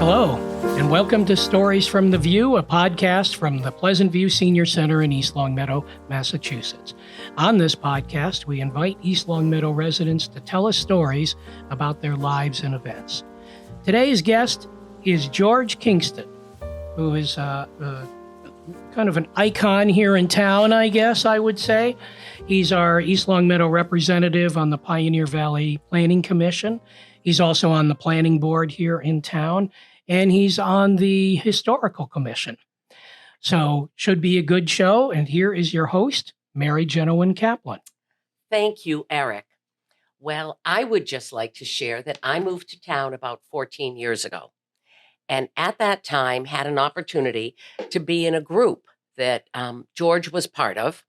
Hello, and welcome to Stories from the View, a podcast from the Pleasant View Senior Center in East Longmeadow, Massachusetts. On this podcast, we invite East Longmeadow residents to tell us stories about their lives and events. Today's guest is George Kingston, who is kind of an icon here in town, I guess I would say. He's our East Longmeadow representative on the Pioneer Valley Planning Commission. He's also on the planning board here in town, and he's on the Historical Commission. So should be a good show, and here is your host, Mary Genowan Kaplan. Thank you, Eric. Well, I would just like to share that I moved to town about 14 years ago, and at that time had an opportunity to be in a group that George was part of,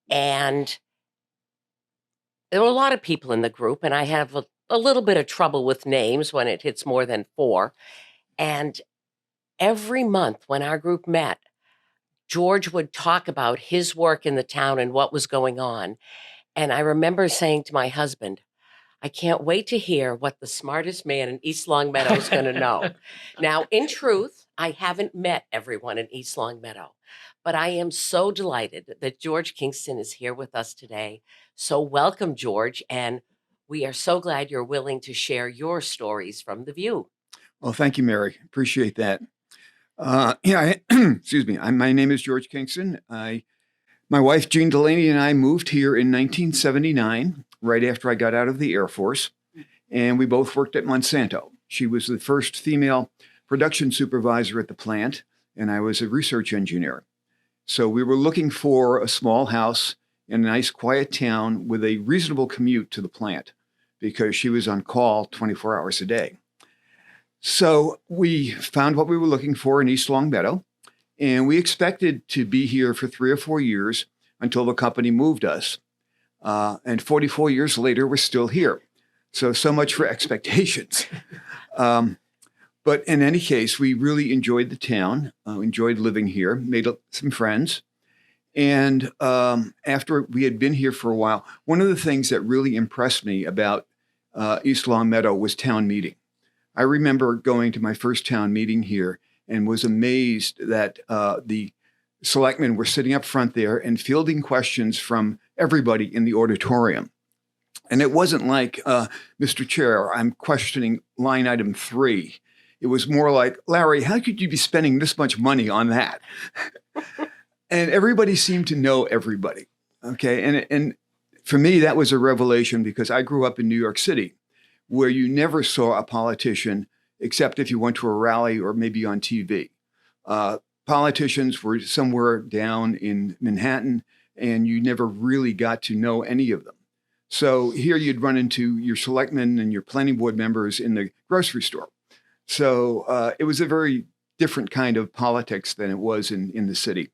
and there were a lot of people in the group, and I have a little bit of trouble with names when it hits more than 4. And every month when our group met, George would talk about his work in the town and what was going on. And I remember saying to my husband, I can't wait to hear what the smartest man in East Longmeadow is going to know. Now, in truth, I haven't met everyone in East Longmeadow, but I am so delighted that George Kingston is here with us today. So welcome, George, and we are so glad you're willing to share your stories from the View. Well, thank you, Mary. Appreciate that. Excuse me. My name is George Kingston. My wife, Jean Delaney, and I moved here in 1979, right after I got out of the Air Force, and we both worked at Monsanto. She was the first female production supervisor at the plant, and I was a research engineer. So we were looking for a small house in a nice, quiet town with a reasonable commute to the plant, because she was on call 24 hours a day. So we found what we were looking for in East Longmeadow, and we expected to be here for 3 or 4 years until the company moved us. And 44 years later, we're still here. So much for expectations. But in any case, we really enjoyed the town, enjoyed living here, made some friends. And after we had been here for a while, one of the things that really impressed me about East Longmeadow was town meeting. I remember going to my first town meeting here and was amazed that the selectmen were sitting up front there and fielding questions from everybody in the auditorium. And it wasn't like, Mr. Chair, I'm questioning line item 3. It was more like, Larry, how could you be spending this much money on that? And everybody seemed to know everybody. Okay. And for me, that was a revelation, because I grew up in New York City, where you never saw a politician except if you went to a rally or maybe on TV. Politicians were somewhere down in Manhattan, and you never really got to know any of them. So here you'd run into your selectmen and your planning board members in the grocery store. So it was a very different kind of politics than it was in the city.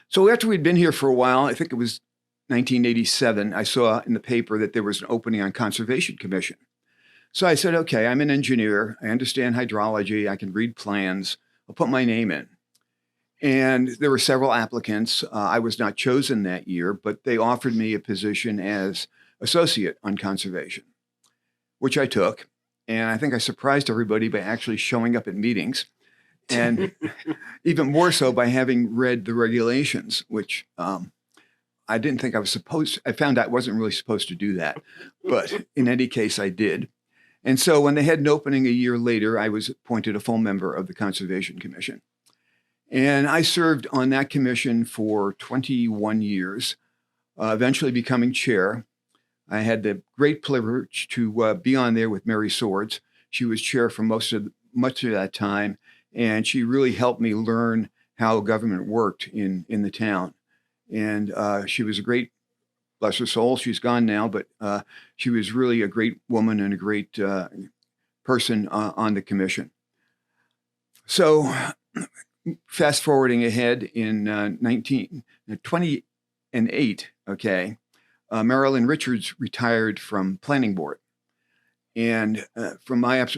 So after we'd been here for a while, I think it was 1987, I saw in the paper that there was an opening on Conservation Commission. So I said, okay, I'm an engineer. I understand hydrology. I can read plans. I'll put my name in. And there were several applicants. I was not chosen that year, but they offered me a position as associate on conservation, which I took. And I think I surprised everybody by actually showing up at meetings, and even more so by having read the regulations, which I didn't think I was supposed to. I found out I wasn't really supposed to do that. But in any case, I did. And so when they had an opening a year later, I was appointed a full member of the Conservation Commission. And I served on that commission for 21 years, eventually becoming chair. I had the great privilege to be on there with Mary Swords. She was chair for much of that time, and she really helped me learn how government worked in the town. And she was a great, bless her soul, she's gone now, but she was really a great woman and a great person on the commission. So fast forwarding ahead in 2008, okay, Marilyn Richards retired from planning board. And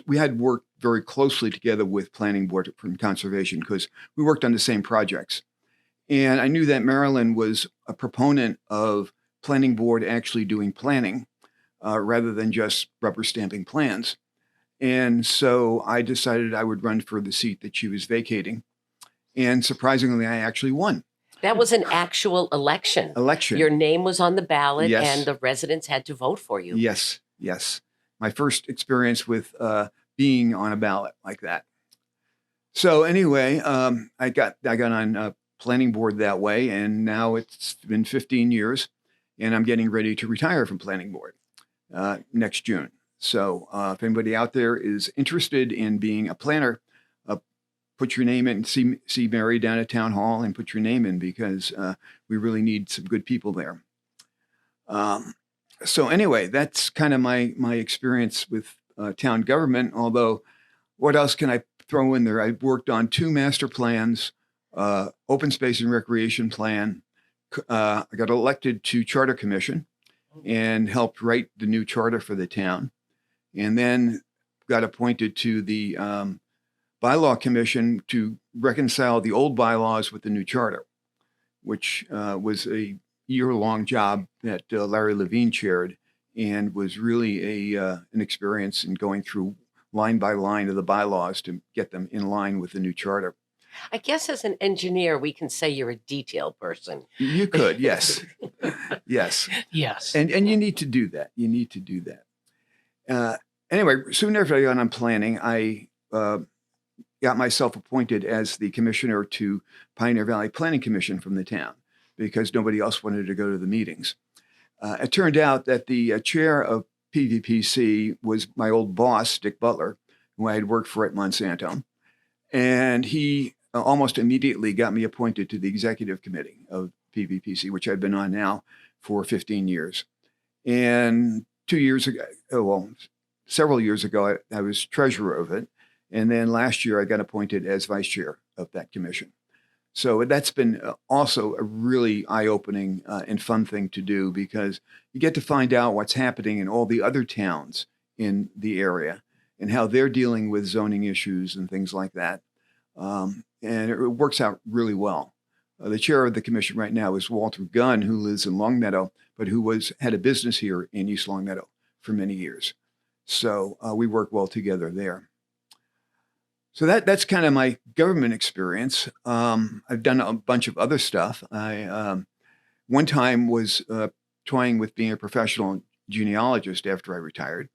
we had worked very closely together with planning board from conservation, because we worked on the same projects. And I knew that Marilyn was a proponent of planning board actually doing planning rather than just rubber stamping plans. And so I decided I would run for the seat that she was vacating. And surprisingly, I actually won That was an actual election. election. Your name was on the ballot Yes. and the residents had to vote for you. Yes, yes. My first experience with being on a ballot like that. So anyway, I got on a planning board that way, and now it's been 15 years, and I'm getting ready to retire from planning board next June. So if anybody out there is interested in being a planner, put your name in. See Mary down at Town Hall and put your name in, because we really need some good people there. So anyway, that's kind of my experience with town government. Although, what else can I throw in there? I've worked on 2 master plans, open space and recreation plan. I got elected to charter commission and helped write the new charter for the town, and then got appointed to the bylaw commission to reconcile the old bylaws with the new charter, which was a year-long job that Larry Levine chaired, and was really an experience in going through line by line of the bylaws to get them in line with the new charter. I guess as an engineer, we can say you're a detail person. You could, yes, yes, Yes. and you need to do that. You need to do that. Anyway, soon after I got on planning, I got myself appointed as the commissioner to Pioneer Valley Planning Commission from the town, because nobody else wanted to go to the meetings. It turned out that the chair of PVPC was my old boss, Dick Butler, who I had worked for at Monsanto. And he almost immediately got me appointed to the executive committee of PVPC, which I've been on now for 15 years. And 2 years ago, several years ago, I was treasurer of it. And then last year, I got appointed as vice chair of that commission. So that's been also a really eye-opening and fun thing to do, because you get to find out what's happening in all the other towns in the area and how they're dealing with zoning issues and things like that. And it works out really well. The chair of the commission right now is Walter Gunn, who lives in Longmeadow, but who had a business here in East Longmeadow for many years. So we work well together there. So that's kind of my government experience. I've done a bunch of other stuff. I one time was toying with being a professional genealogist after I retired,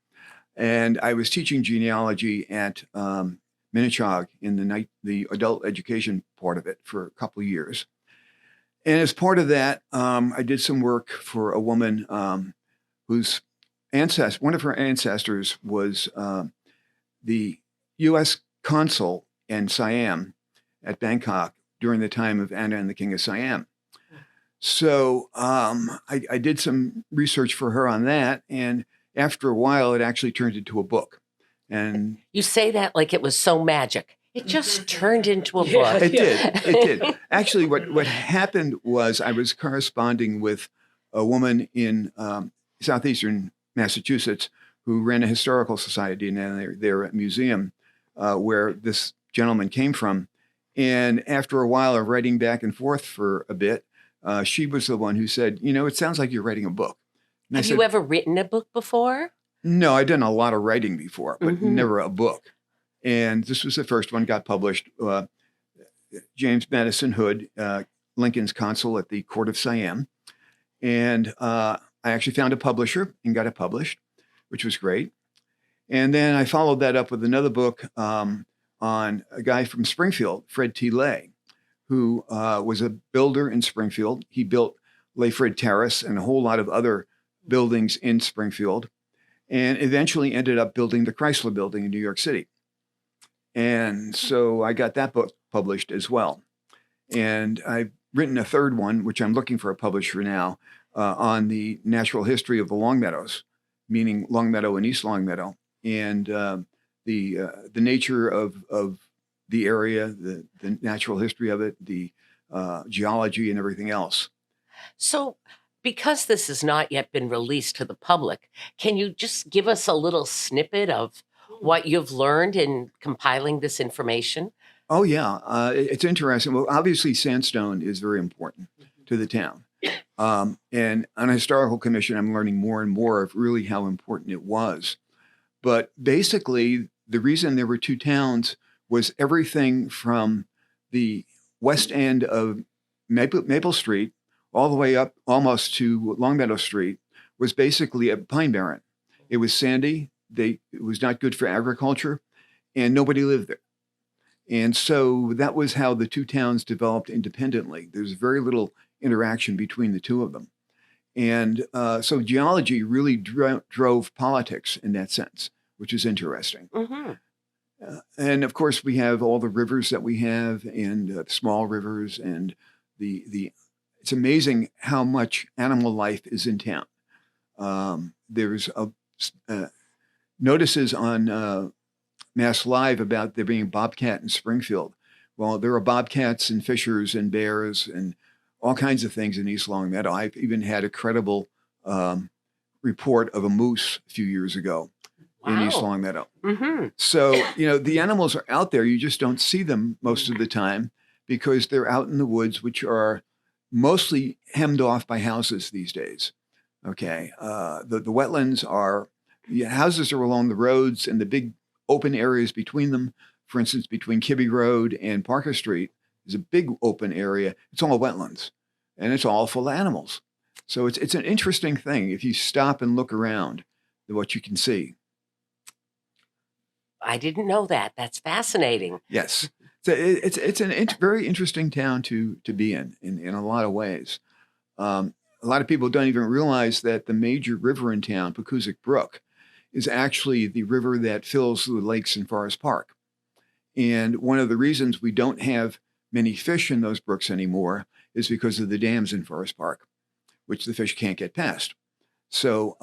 and I was teaching genealogy at Minnechaug in the adult education part of it for a couple of years. And as part of that, I did some work for a woman whose one of her ancestors was the U.S. consul in Siam at Bangkok during the time of Anna and the King of Siam. So I did some research for her on that, and after a while, it actually turned into a book. And You say that like it was so magic. It just turned into a book. it did. Actually, what happened was I was corresponding with a woman in southeastern Massachusetts who ran a historical society and their museum where this gentleman came from. And after a while of writing back and forth for a bit, she was the one who said, it sounds like you're writing a book. And Have you ever written a book before? No, I'd done a lot of writing before, but never a book. And this was the first one, got published. James Madison Hood, Lincoln's consul at the court of Siam. And I actually found a publisher and got it published, which was great. And then I followed that up with another book on a guy from Springfield, Fred T. Lay, who was a builder in Springfield. He built Layfred Terrace and a whole lot of other buildings in Springfield, and eventually ended up building the Chrysler Building in New York City. And so I got that book published as well. And I've written a third one, which I'm looking for a publisher now, on the natural history of the Longmeadows, meaning Longmeadow and East Longmeadow, and the nature of the area, the natural history of it, the geology and everything else. So, because this has not yet been released to the public, can you just give us a little snippet of what you've learned in compiling this information? Oh, yeah. It's interesting. Well, obviously, sandstone is very important to the town. And on a historical commission, I'm learning more and more of really how important it was. But basically, the reason there were two towns was everything from the west end of Maple Street all the way up almost to Longmeadow Street was basically a pine barren. It was sandy. It was not good for agriculture, and nobody lived there. And so that was how the two towns developed independently. There's very little interaction between the two of them. And so geology really drove politics in that sense, which is interesting. Mm-hmm. And of course, we have all the rivers that we have, and small rivers, and it's amazing how much animal life is in town. There's notices on Mass Live about there being bobcat in Springfield. Well, there are bobcats and fishers and bears and all kinds of things in East Longmeadow. I've even had a credible report of a moose a few years ago in East Longmeadow. Mm-hmm. So, the animals are out there. You just don't see them most of the time because they're out in the woods, which are mostly hemmed off by houses these days. Okay. The wetlands houses are along the roads, and the big open areas between them. For instance, between Kibbe Road and Parker Street is a big open area. It's all wetlands, and it's all full of animals. So it's an interesting thing if you stop and look around at what you can see. I didn't know that. That's fascinating. Yes. So it's a very interesting town to be in a lot of ways. A lot of people don't even realize that the major river in town, Pecoozic Brook, is actually the river that fills the lakes in Forest Park. And one of the reasons we don't have many fish in those brooks anymore is because of the dams in Forest Park, which the fish can't get past. So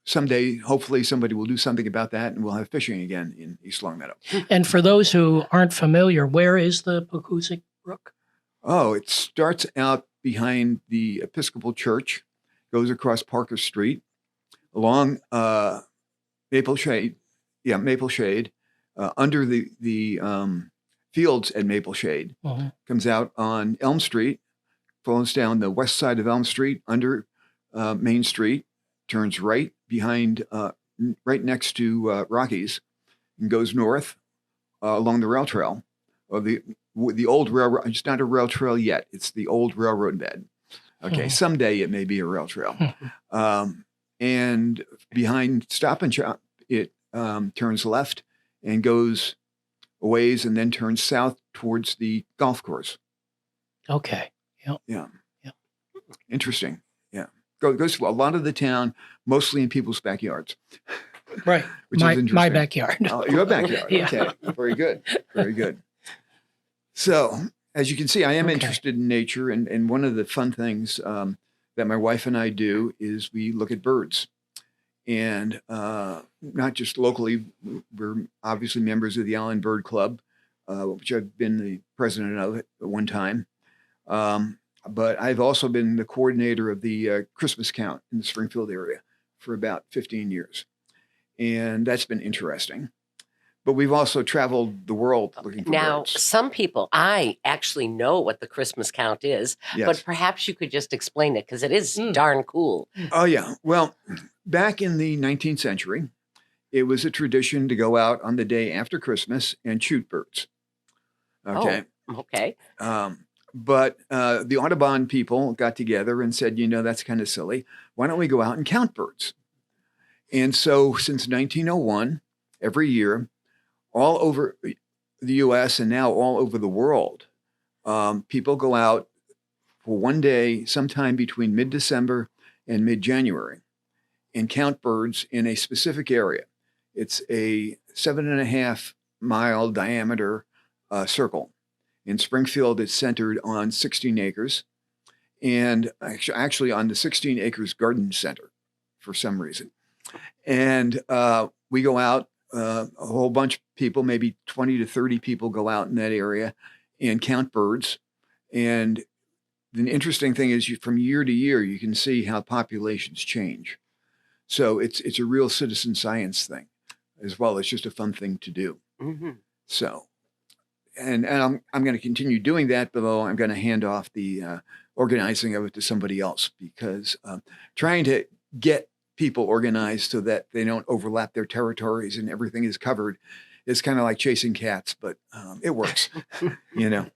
someday, hopefully, somebody will do something about that, and we'll have fishing again in East Longmeadow. And for those who aren't familiar, where is the Pecoozic Brook? Oh, it starts out behind the Episcopal Church, goes across Parker Street, along Maple Shade, under the fields at Maple Shade, comes out on Elm Street, flows down the west side of Elm Street under Main Street, turns right behind, right next to Rockies, and goes north along the rail trail, or the old railroad. It's not a rail trail yet. It's the old railroad bed. Okay, someday it may be a rail trail. And behind Stop and Shop, it turns left and goes a ways and then turns south towards the golf course. Okay. Yep. Yeah. Yep. Interesting. Yeah. Goes to a lot of the town, mostly in people's backyards. Right. Which is interesting. My backyard. Oh, your backyard. Yeah. Okay. Very good. Very good. So, as you can see, I am interested in nature. And one of the fun things that my wife and I do is we look at birds. And not just locally, we're obviously members of the Allen Bird Club, which I've been the president of at one time. But I've also been the coordinator of the Christmas count in the Springfield area for about 15 years. And that's been interesting. But we've also traveled the world looking for birds. Some people, I actually know what the Christmas count is, but perhaps you could just explain it because it is darn cool. Oh, yeah. Well, back in the 19th century, it was a tradition to go out on the day after Christmas and shoot birds. Okay. Oh, okay. But the Audubon people got together and said, that's kind of silly. Why don't we go out and count birds? And so since 1901, every year, all over the U.S. and now all over the world, people go out for one day, sometime between mid-December and mid-January, and count birds in a specific area. It's a 7.5 mile diameter circle. In Springfield, it's centered on 16 acres, and actually on the 16 acres garden center for some reason. And we go out, a whole bunch of people, maybe 20 to 30 people go out in that area and count birds. And the interesting thing is from year to year, you can see how populations change. So it's a real citizen science thing, as well as just a fun thing to do. Mm-hmm. So, and I'm going to continue doing that, although I'm going to hand off the organizing of it to somebody else, because trying to get people organized so that they don't overlap their territories and everything is covered. It's kind of like chasing cats, but it works, you know.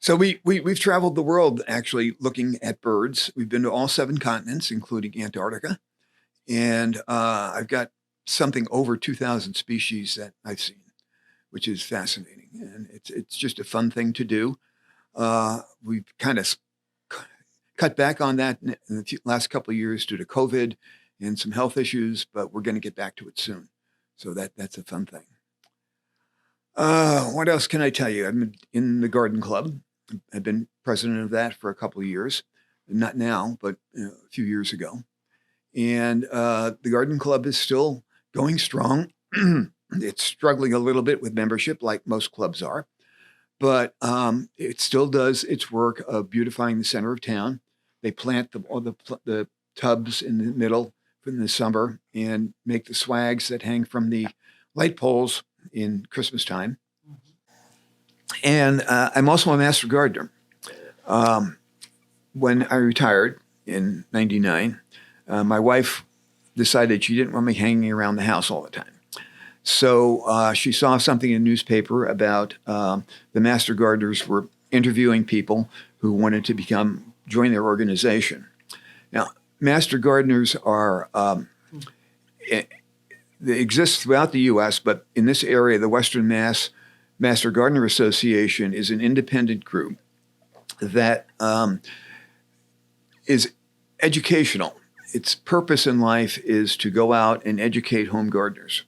So we've traveled the world actually looking at birds. We've been to all 7 continents, including Antarctica, and I've got something over 2,000 species that I've seen, which is fascinating, and it's just a fun thing to do. We've kind of cut back on that in the last couple of years due to COVID and some health issues, but we're going to get back to it soon. So that's a fun thing. What else can I tell you? I'm in the garden club. I've been president of that for a couple of years, not now, but a few years ago. And the garden club is still going strong. It's struggling a little bit with membership, like most clubs are, but it still does its work of beautifying the center of town. They plant all the tubs in the middle in the summer and make the swags that hang from the light poles in Christmas time. And I'm also a master gardener. When I retired in '99, my wife decided she didn't want me hanging around the house all the time. So she saw something in the newspaper about the master gardeners were interviewing people who wanted to join their organization. Now, master gardeners are they exist throughout the U.S., but in this area, the Western Mass Master Gardener Association is an independent group that is educational. Its purpose in life is to go out and educate home gardeners.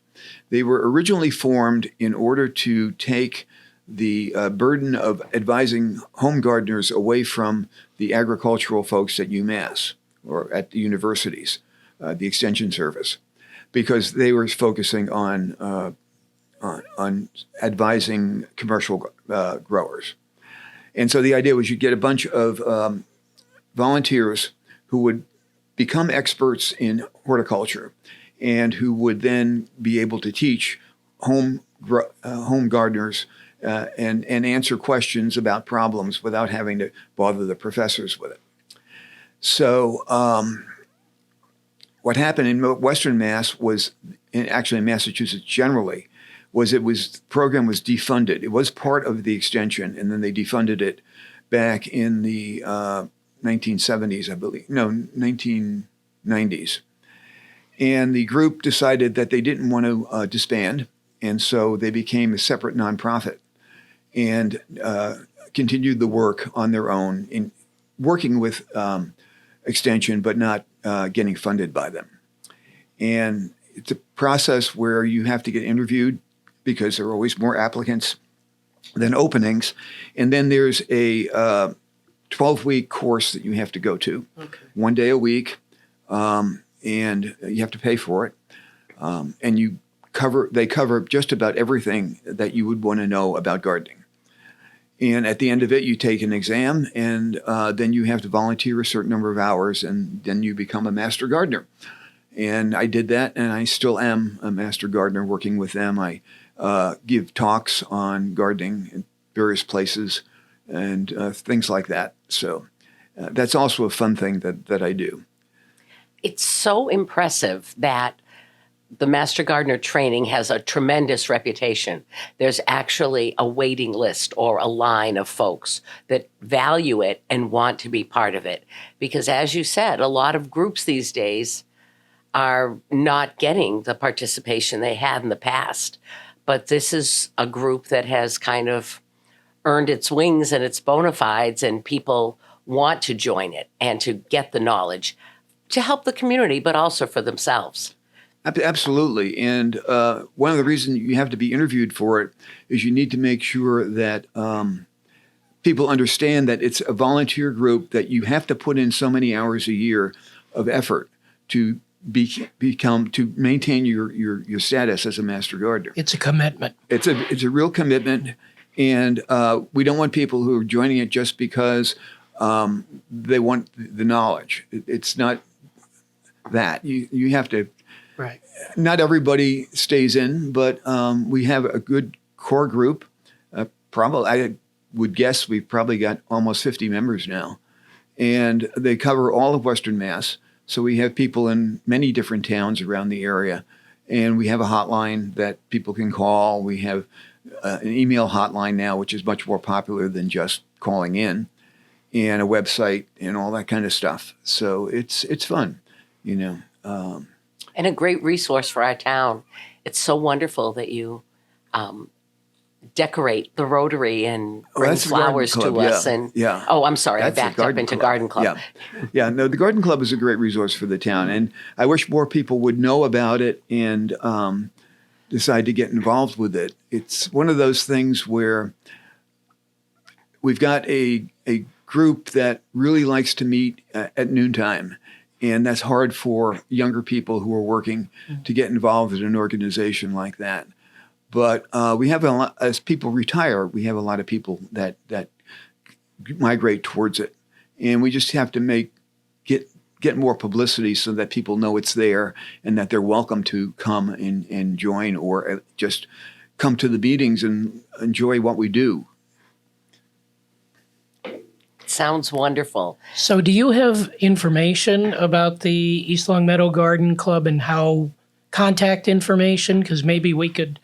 They were originally formed in order to take the burden of advising home gardeners away from the agricultural folks at UMass or at the universities, the Extension Service, because they were focusing on advising commercial growers. And so the idea was you'd get a bunch of volunteers who would become experts in horticulture and who would then be able to teach home gardeners and answer questions about problems without having to bother the professors with it. So what happened in Western Mass was, and actually in Massachusetts generally, the program was defunded. It was part of the extension, and then they defunded it back in the 1970s, I believe. No, 1990s. And the group decided that they didn't want to disband, and so they became a separate nonprofit and continued the work on their own in working with Extension, but not getting funded by them. And it's a process where you have to get interviewed because there are always more applicants than openings. And then there's a 12-week course that you have to go to, one day a week, and you have to pay for it. And they cover just about everything that you would want to know about gardening. And at the end of it, you take an exam, and then you have to volunteer a certain number of hours, and then you become a master gardener. And I did that, and I still am a master gardener working with them. I give talks on gardening in various places and things like that. So that's also a fun thing that I do. It's so impressive that the Master Gardener training has a tremendous reputation. There's actually a waiting list or a line of folks that value it and want to be part of it. Because as you said, a lot of groups these days are not getting the participation they had in the past. But this is a group that has kind of earned its wings and its bona fides, and people want to join it and to get the knowledge to help the community, but also for themselves. Absolutely. And one of the reasons you have to be interviewed for it is you need to make sure that people understand that it's a volunteer group, that you have to put in so many hours a year of effort to maintain your status as a master gardener. It's a commitment. It's a real commitment. And we don't want people who are joining it just because they want the knowledge. It's not that. You have to. Right. Not everybody stays in, but we have a good core group. Probably, I would guess we've probably got almost 50 members now. And they cover all of Western Mass, So we have people in many different towns around the area, and we have a hotline that people can call. We have an email hotline now, which is much more popular than just calling in, and a website and all that kind of stuff. So it's fun, you know. And a great resource for our town. It's so wonderful that you decorate the Rotary and bring That's the Garden flowers Club, to us. yeah, And yeah. oh, I'm sorry, That's I the backed up into Club. Garden Club. Yeah. No, the Garden Club is a great resource for the town, and I wish more people would know about it and decide to get involved with it. It's one of those things where we've got a group that really likes to meet at noontime, and that's hard for younger people who are working to get involved in an organization like that. But we have a lot, as people retire, we have a lot of people that migrate towards it, and we just have to get more publicity so that people know it's there and that they're welcome to come and join, or just come to the meetings and enjoy what we do. Sounds wonderful. So, do you have information about the East Long Meadow Garden Club and how contact information? Because maybe we could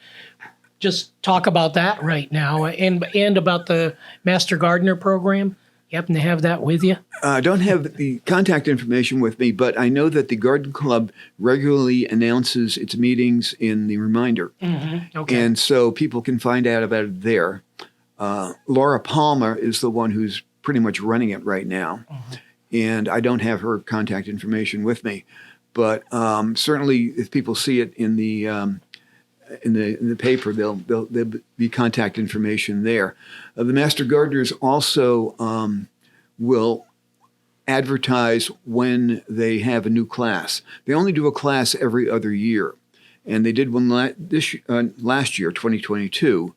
just talk about that right now, and about the Master Gardener program. You happen to have that with you? I don't have the contact information with me, but I know that the Garden Club regularly announces its meetings in the reminder. Mm-hmm. Okay. And so people can find out about it there. Laura Palmer is the one who's pretty much running it right now. Mm-hmm. And I don't have her contact information with me. But certainly if people see it in the paper, there'll be contact information there. The Master Gardeners also will advertise when they have a new class. They only do a class every other year, and they did one last year, 2022.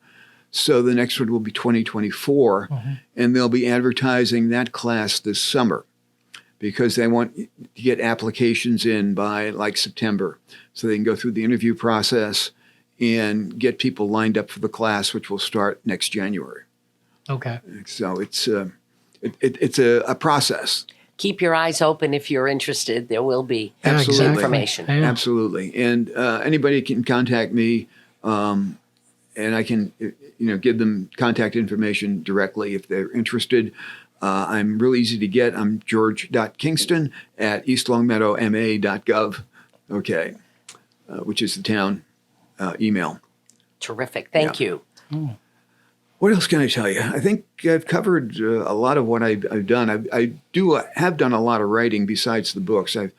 So the next one will be 2024, and they'll be advertising that class this summer because they want to get applications in by like September, so they can go through the interview process and get people lined up for the class, which will start next January. Okay. So it's a process. Keep your eyes open if you're interested. There will be Absolutely. information. Yeah. Absolutely. And anybody can contact me, and I can give them contact information directly if they're interested. I'm real easy to get. I'm george.kingston@eastlongmeadowma.gov, okay, which is the town email. Terrific. Thank you. What else can I tell you? I think I've covered a lot of what I've done. I have done a lot of writing besides the books. I've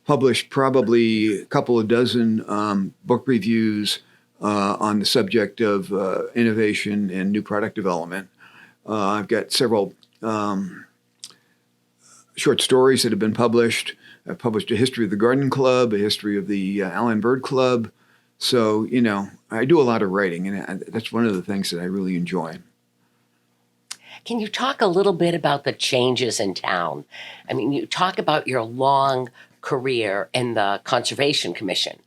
published probably a couple of dozen book reviews on the subject of innovation and new product development. I've got several short stories that have been published. I've published a history of the Garden Club, a history of the Allen Bird Club. So, I do a lot of writing, and that's one of the things that I really enjoy. Can you talk a little bit about the changes in town? I mean, you talk about your long career in the Conservation Commission.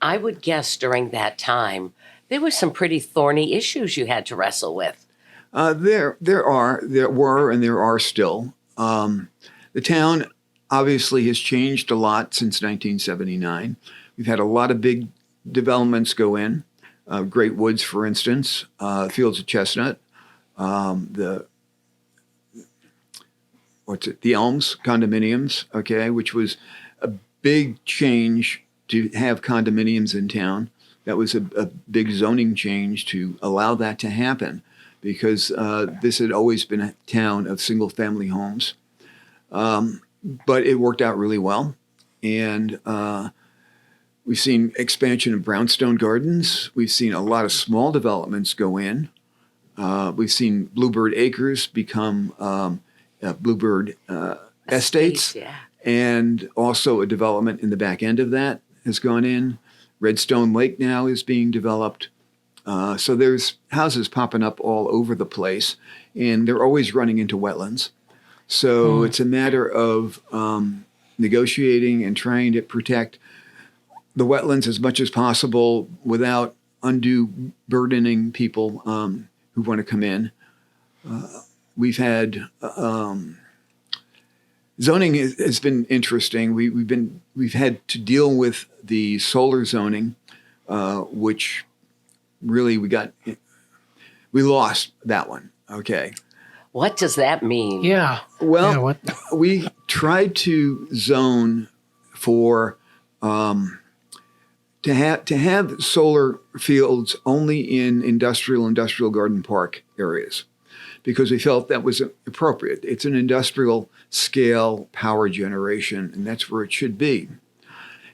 I would guess during that time, there were some pretty thorny issues you had to wrestle with. There were, and there are still. The town obviously has changed a lot since 1979. We've had a lot of big developments go in. Great Woods, for instance, Fields of Chestnut, the Elms condominiums, okay, which was a big change to have condominiums in town. That was a big zoning change to allow that to happen because this had always been a town of single-family homes. But it worked out really well. And we've seen expansion of brownstone gardens. We've seen a lot of small developments go in. We've seen Bluebird Acres become Bluebird Estates. Yeah. And also a development in the back end of that has gone in. Redstone Lake now is being developed. So there's houses popping up all over the place, and they're always running into wetlands. So it's a matter of negotiating and trying to protect the wetlands as much as possible without undue burdening people who want to come in. We've had Zoning has been interesting. We've had to deal with the solar zoning, which really we lost that one. Okay. What does that mean? Yeah. Well, Yeah, what? we tried to zone for to have solar fields only in industrial garden park areas, because we felt that was appropriate. It's an industrial scale power generation, and that's where it should be.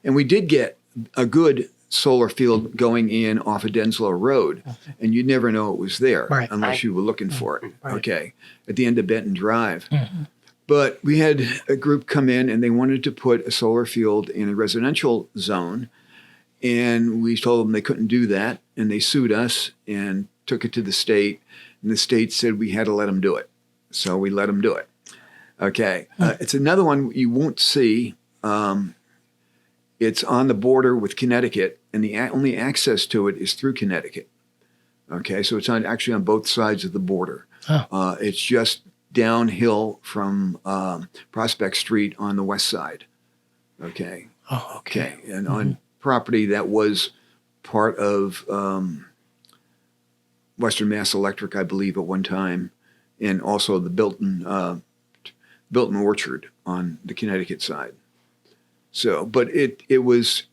And we did get a good solar field going in off of Denslow Road, and you'd never know it was there Right. unless you were looking for it. Right. Okay, at the end of Benton Drive. Mhm. But we had a group come in and they wanted to put a solar field in a residential zone, and we told them they couldn't do that, and they sued us and took it to the state, and the state said we had to let them do it. So we let them do it. Okay, it's another one you won't see. It's on the border with Connecticut, and the only access to it is through Connecticut. Okay, so it's actually on both sides of the border. Oh. It's just downhill from Prospect Street on the west side. Okay. Oh, okay. And on property that was part of Western Mass Electric, I believe, at one time, and also the Bilton Orchard on the Connecticut side. So, but it was,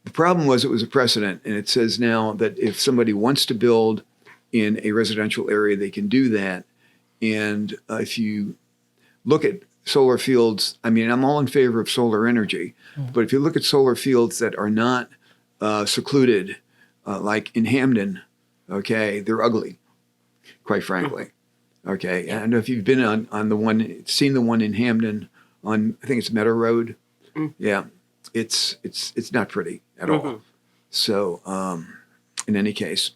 the problem was it was a precedent, and it says now that if somebody wants to build in a residential area, they can do that. And if you look at solar fields, I mean, I'm all in favor of solar energy, but if you look at solar fields that are not secluded, like in Hamden, okay, they're ugly, quite frankly. Okay, I don't know if you've been seen the one in Hamden on, I think it's Meadow Road. Yeah, it's not pretty at all. So, in any case,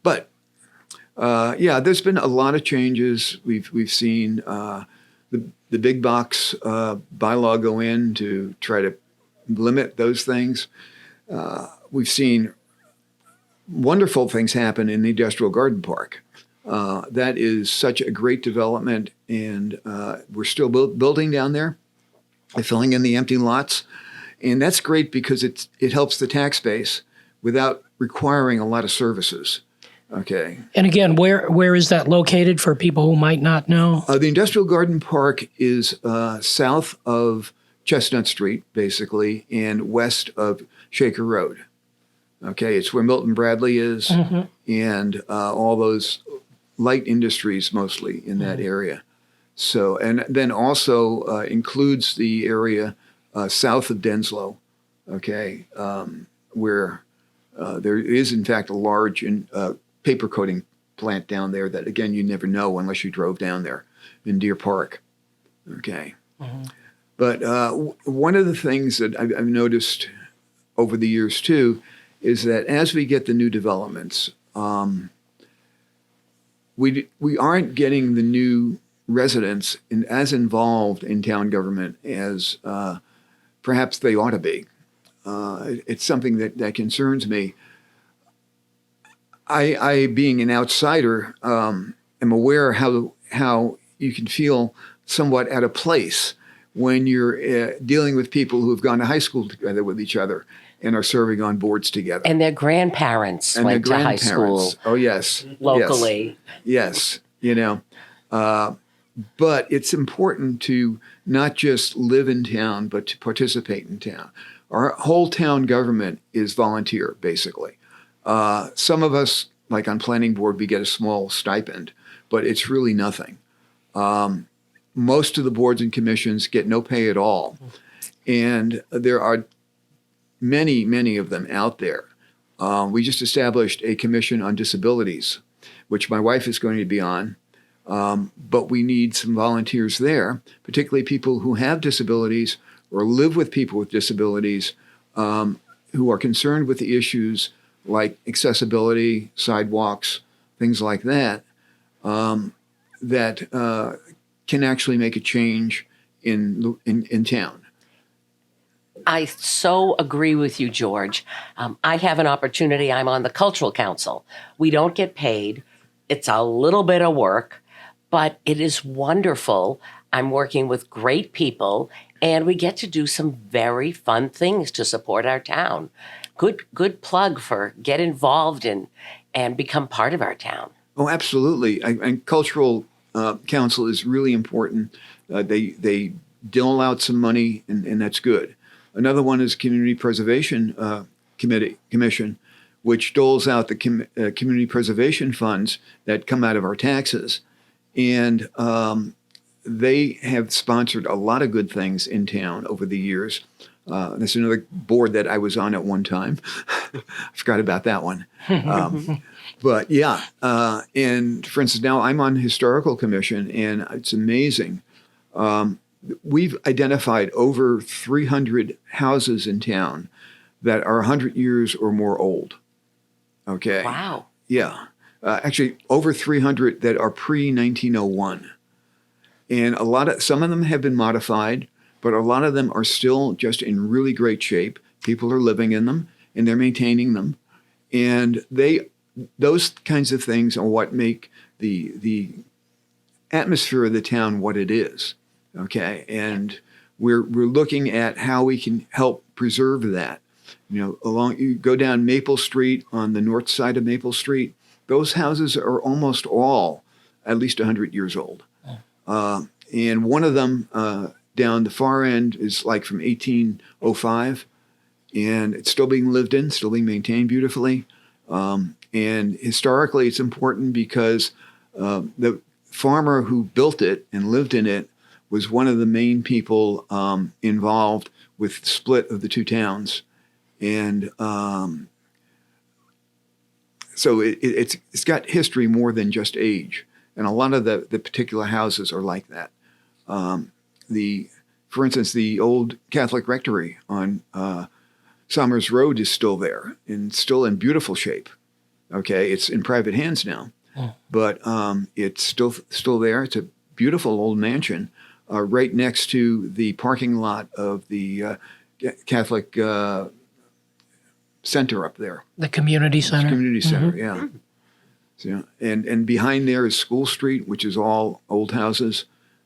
but yeah, there's been a lot of changes. We've seen the big box bylaw go in to try to limit those things. We've seen wonderful things happen in the industrial garden park. That is such a great development, and we're still building down there, filling in the empty lots, and that's great because it helps the tax base without requiring a lot of services. Okay. And again, where is that located for people who might not know? The industrial garden park is south of Chestnut Street, basically, and west of Shaker Road. Okay, it's where Milton Bradley is, and all those light industries mostly in that area. So, and then also includes the area south of Denslow, okay, where there is in fact a large paper coating plant down there that, again, you never know unless you drove down there in Deer Park. Okay. But one of the things that I've noticed over the years too is that as we get the new developments, we aren't getting the new residents as involved in town government as perhaps they ought to be. It's something that concerns me. I being an outsider, am aware how you can feel somewhat out of place when you're dealing with people who have gone to high school together with each other and are serving on boards together. And their grandparents went to high school. Oh, yes. Locally. Yes. You know, but it's important to not just live in town, but to participate in town. Our whole town government is volunteer, basically. Some of us, like on planning board, we get a small stipend, but it's really nothing. Most of the boards and commissions get no pay at all. And there are many, many of them out there. We just established a commission on disabilities, which my wife is going to be on. But we need some volunteers there, particularly people who have disabilities or live with people with disabilities who are concerned with the issues like accessibility, sidewalks, things like that, that can actually make a change in town. I so agree with you, George. I have an opportunity. I'm on the Cultural Council. We don't get paid. It's a little bit of work, but it is wonderful. I'm working with great people, and we get to do some very fun things to support our town. Good plug for get involved in and become part of our town. Oh, absolutely. And cultural council is really important. They dole out some money, and that's good. Another one is Community Preservation Commission, which doles out the community preservation funds that come out of our taxes. And they have sponsored a lot of good things in town over the years. That's another board that I was on at one time. I forgot about that one. But yeah, and for instance, now I'm on Historical Commission, and it's amazing. We've identified over 300 houses in town that are 100 years or more old. Okay. Wow. Yeah. Actually, over 300 that are pre-1901. And some of them have been modified, but a lot of them are still just in really great shape. People are living in them, and they're maintaining them. And those kinds of things are what make the atmosphere of the town what it is. Okay. And we're looking at how we can help preserve that. You go down Maple Street on the north side of Maple Street, those houses are almost all at least 100 years old. And one of them down the far end is like from 1805, and it's still being lived in, still being maintained beautifully. And historically, it's important because the farmer who built it and lived in it was one of the main people involved with the split of the two towns. And so it's got history more than just age. And a lot of the particular houses are like that. For instance, the old Catholic rectory on Somers Road is still there and still in beautiful shape. Okay, it's in private hands now, but it's still there. It's a beautiful old mansion right next to the parking lot of the Catholic center up there. The community center. Community center, yeah. So, and behind there is School Street, which is all old houses.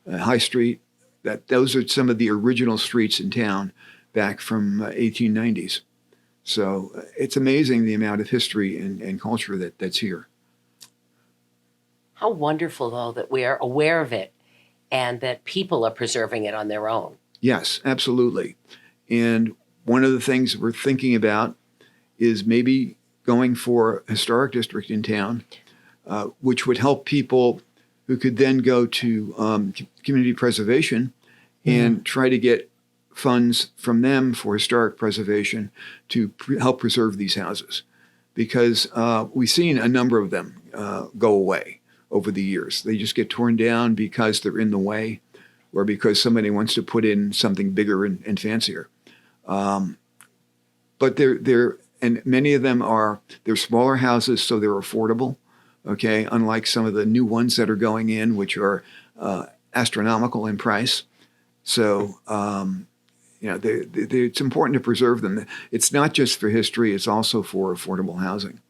High Street. Those are some of the original streets in town back from 1890s. So it's amazing the amount of history and culture that's here. How wonderful, though, that we are aware of it and that people are preserving it on their own. Yes, absolutely. And one of the things we're thinking about is maybe going for a historic district in town, which would help people who could then go to community preservation and try to get funds from them for historic preservation to help preserve these houses. Because we've seen a number of them go away over the years. They just get torn down because they're in the way or because somebody wants to put in something bigger and fancier. But and many of them they're smaller houses, so they're affordable. Okay, unlike some of the new ones that are going in, which are astronomical in price. So, it's important to preserve them. It's not just for history; it's also for affordable housing,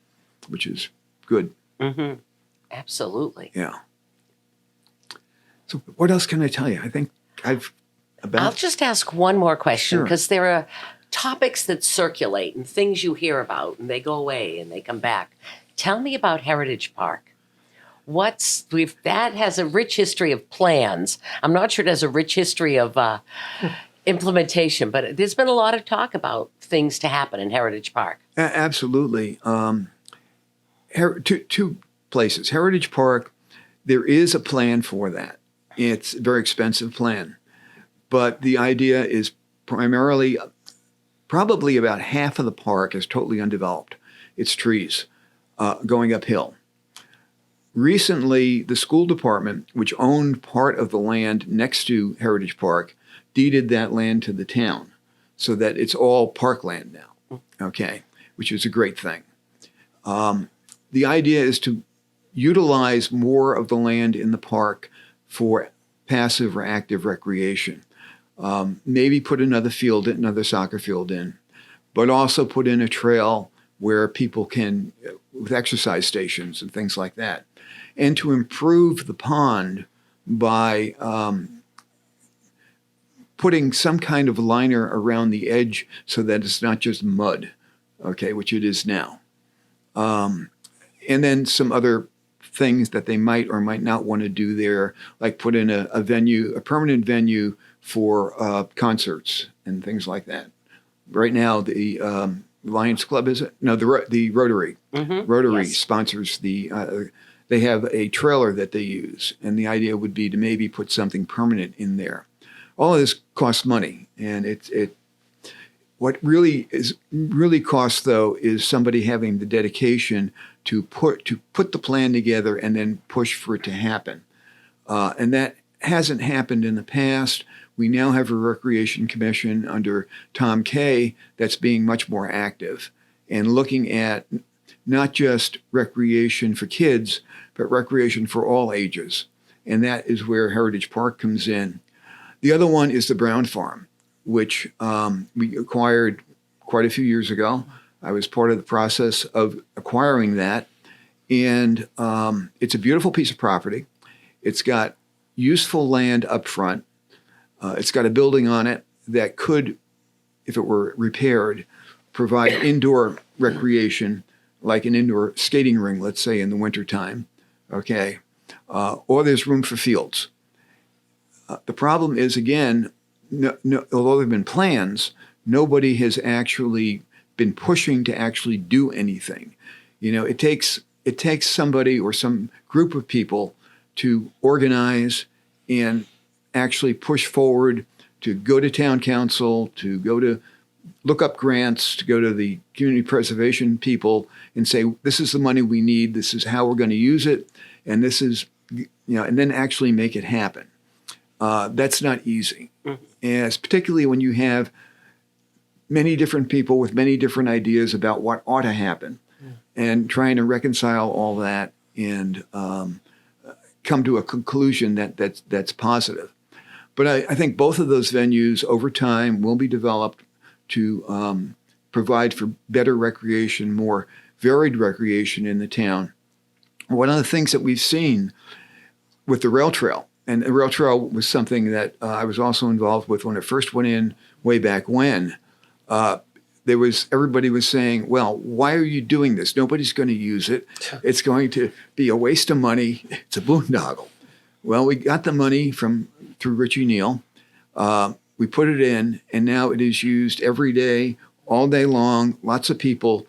which is good. Mm-hmm. Absolutely. Yeah. So, what else can I tell you? I think I'll just ask one more question because there are topics that circulate and things you hear about, and they go away and they come back. Tell me about Heritage Park. That has a rich history of plans. I'm not sure it has a rich history of implementation, but there's been a lot of talk about things to happen in Heritage Park. Absolutely. Two places. Heritage Park, there is a plan for that. It's a very expensive plan. But the idea is probably about half of the park is totally undeveloped. It's trees going uphill. Recently, the school department, which owned part of the land next to Heritage Park, deeded that land to the town so that it's all parkland now, okay, which is a great thing. The idea is to utilize more of the land in the park for passive or active recreation. Maybe put another soccer field in, but also put in a trail where people can, with exercise stations and things like that. And to improve the pond by putting some kind of liner around the edge so that it's not just mud, okay, which it is now. And then some other things that they might or might not want to do there, like put in a venue, a permanent venue for concerts and things like that. Right now, the Lions Club, is it? No, the Rotary. Mm-hmm. Rotary Yes. sponsors they have a trailer that they use, and the idea would be to maybe put something permanent in there. All of this costs money, and what really costs though is somebody having the dedication to put the plan together and then push for it to happen, and that hasn't happened in the past. We now have a recreation commission under Tom Kay that's being much more active and looking at not just recreation for kids, but recreation for all ages. And that is where Heritage Park comes in. The other one is the Brown Farm, which we acquired quite a few years ago. I was part of the process of acquiring that. And it's a beautiful piece of property. It's got useful land up front. It's got a building on it that could, if it were repaired, provide indoor recreation, like an indoor skating ring, let's say, in the wintertime, okay? Or there's room for fields. The problem is, again, although there have been plans, nobody has actually been pushing to actually do anything. You know, it takes somebody or some group of people to organize and actually push forward, to go to town council, to go to look up grants, to go to the community preservation people and say, this is the money we need, this is how we're going to use it, and this is, and then actually make it happen. That's not easy. Mm-hmm. And particularly when you have many different people with many different ideas about what ought to happen, and trying to reconcile all that and come to a conclusion that's positive. But I think both of those venues over time will be developed to provide for better recreation, more varied recreation in the town. One of the things that we've seen with the rail trail, and the rail trail was something that I was also involved with when it first went in way back when, everybody was saying, well, why are you doing this? Nobody's going to use it. It's going to be a waste of money. It's a boondoggle. Well, we got the money through Richie Neal. We put it in, and now it is used every day, all day long, lots of people.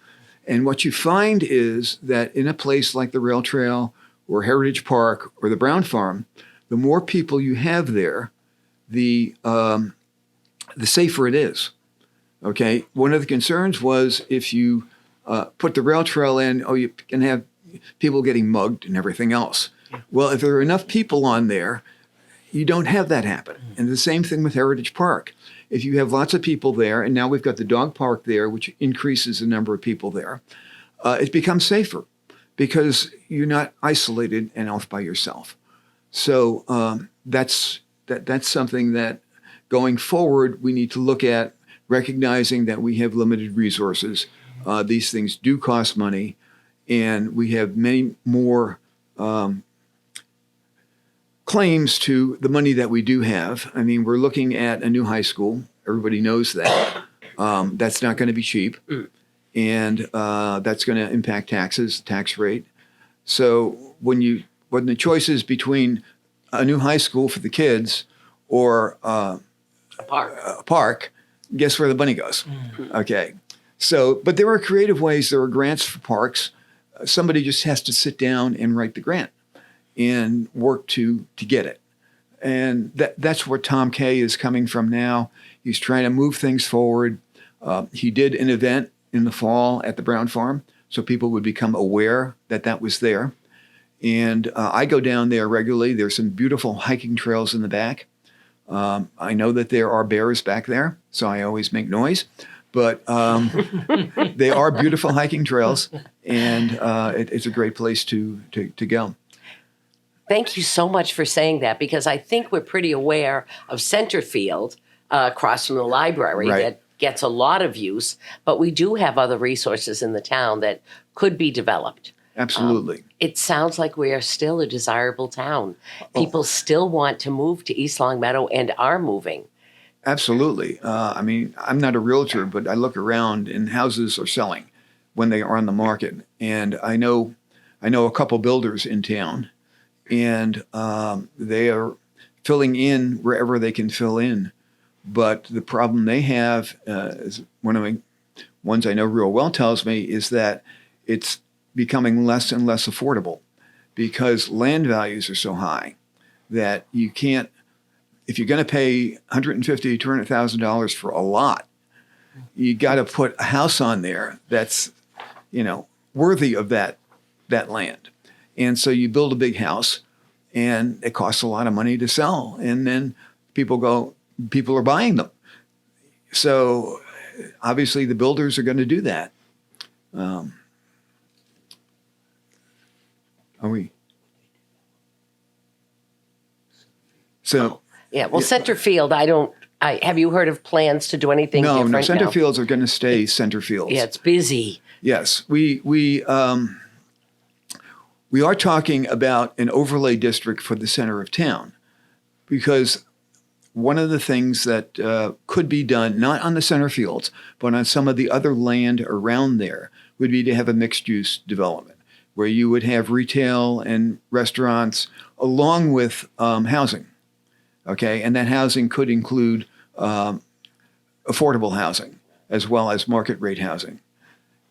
And what you find is that in a place like the Rail Trail or Heritage Park or the Brown Farm, the more people you have there, the safer it is. Okay. One of the concerns was if you put the rail trail in, you can have people getting mugged and everything else. Well, if there are enough people on there, you don't have that happen. And the same thing with Heritage Park. If you have lots of people there, and now we've got the dog park there, which increases the number of people there, it becomes safer because you're not isolated and off by yourself. So that's something that going forward we need to look at, recognizing that we have limited resources. These things do cost money, and we have many more claims to the money that we do have. I mean, we're looking at a new high school. Everybody knows that. That's not going to be cheap, and that's going to impact tax rate. So when the choice is between a new high school for the kids or a park, guess where the money goes? Mm-hmm. Okay. So, but there are creative ways. There are grants for parks. Somebody just has to sit down and write the grant and work to get it. And that's where Tom Kay is coming from now. He's trying to move things forward. He did an event in the fall at the Brown Farm, so people would become aware that was there. And I go down there regularly. There's some beautiful hiking trails in the back. I know that there are bears back there, so I always make noise. But they are beautiful hiking trails, and it's a great place to go. Thank you so much for saying that, because I think we're pretty aware of Centerfield across from the library that gets a lot of use, but we do have other resources in the town that could be developed. Absolutely. It sounds like we are still a desirable town. People still want to move to East Long Meadow and are moving. Absolutely. I mean, I'm not a realtor, but I look around and houses are selling when they are on the market. And I know a couple builders in town, and they are filling in wherever they can fill in. But the problem they have, is one of my ones I know real well tells me, is that it's becoming less and less affordable because land values are so high that you can't. If you're going to pay $150,000, $200,000 for a lot, you got to put a house on there that's, worthy of that land. And so you build a big house, and it costs a lot of money to sell, and then people are buying them. So obviously the builders are going to do that. Are we? So. Yeah, well, center field, have you heard of plans to do anything different? No, center fields are going to stay center fields. Yeah, it's busy. Yes, we are talking about an overlay district for the center of town, because one of the things that could be done, not on the center fields, but on some of the other land around there, would be to have a mixed-use development where you would have retail and restaurants along with housing. Okay, and that housing could include affordable housing as well as market rate housing.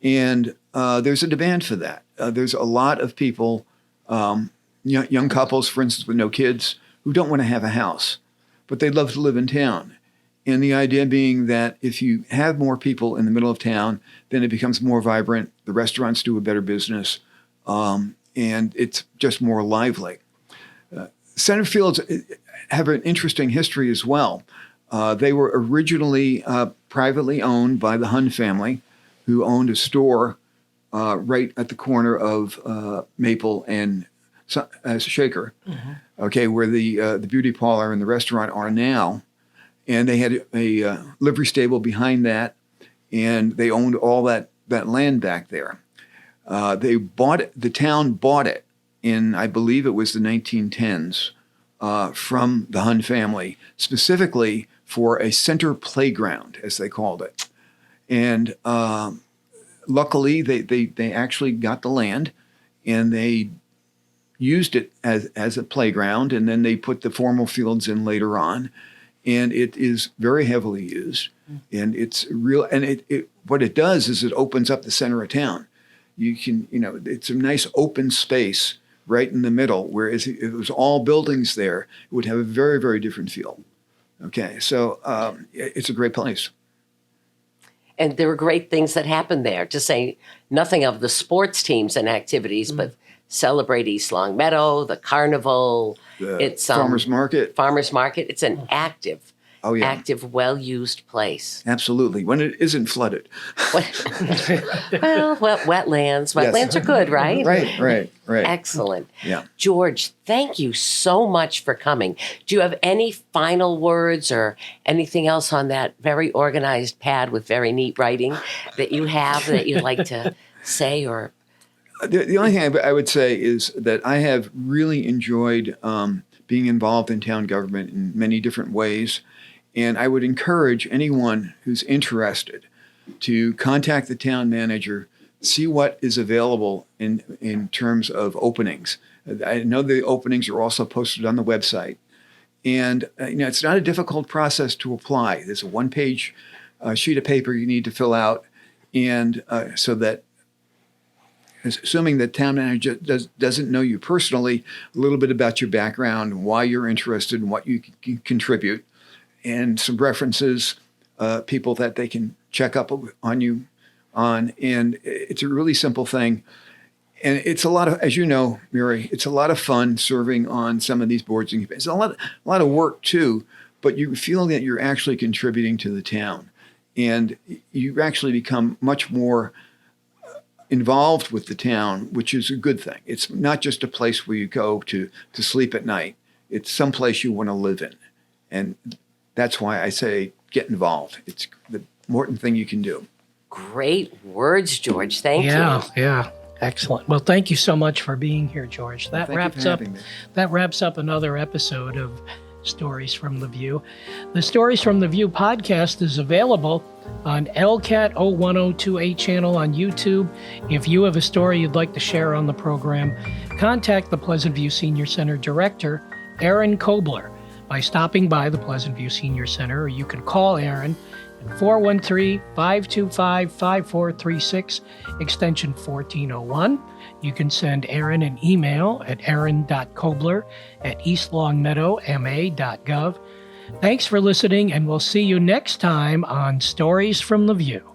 And there's a demand for that. There's a lot of people, young couples, for instance, with no kids, who don't want to have a house, but they'd love to live in town. And the idea being that if you have more people in the middle of town, then it becomes more vibrant, the restaurants do a better business, and it's just more lively. Center fields have an interesting history as well. They were originally privately owned by the Hun family, who owned a store right at the corner of Maple and Shaker, okay, where the beauty parlor and the restaurant are now. And they had a livery stable behind that, and they owned all that land back there. The town bought it in, I believe it was the 1910s, from the Hun family, specifically for a center playground, as they called it. And luckily, they actually got the land, and they used it as a playground, and then they put the formal fields in later on. And it is very heavily used, and it's real. And what it does is it opens up the center of town. You can, it's a nice open space right in the middle, whereas if it was all buildings there, it would have a very, very different feel. Okay, so it's a great place. And there were great things that happened there, to say nothing of the sports teams and activities, but celebrate East Long Meadow, the carnival. It's Farmers Market. Farmers Market. It's an active, active, well-used place. Absolutely, when it isn't flooded. Well, wetlands. Wetlands are good, right? Right. Excellent. Yeah. George, thank you so much for coming. Do you have any final words or anything else on that very organized pad with very neat writing that you have that you'd like to say? Or the only thing I would say is that I have really enjoyed being involved in town government in many different ways. And I would encourage anyone who's interested to contact the town manager, see what is available in terms of openings. I know the openings are also posted on the website. And it's not a difficult process to apply. There's a one-page sheet of paper you need to fill out, and so that, assuming the town manager doesn't know you personally, a little bit about your background, why you're interested, and what you can contribute, and some references, people that they can check up on you on. And it's a really simple thing. And it's a lot of, as you know, Mary, it's a lot of fun serving on some of these boards and committees. It's a lot of work too, but you feel that you're actually contributing to the town, and you actually become much more involved with the town, which is a good thing. It's not just a place where you go to sleep at night. It's some place you want to live in. And that's why I say get involved. It's the important thing you can do. great words, George. Thank you. Yeah. Excellent. Well, thank you so much for being here, George. That Thank you for having me. wraps up another episode of Stories from the View. The Stories from the View podcast is available on LCAT 01028 channel on YouTube. If you have a story you'd like to share on the program, contact the Pleasant View Senior Center Director, Aaron Kobler, by stopping by the Pleasant View Senior Center, or you can call Aaron at 413-525-5436, extension 1401. You can send Aaron an email at aaron.kobler@eastlongmeadowma.gov. Thanks for listening, and we'll see you next time on Stories from the View.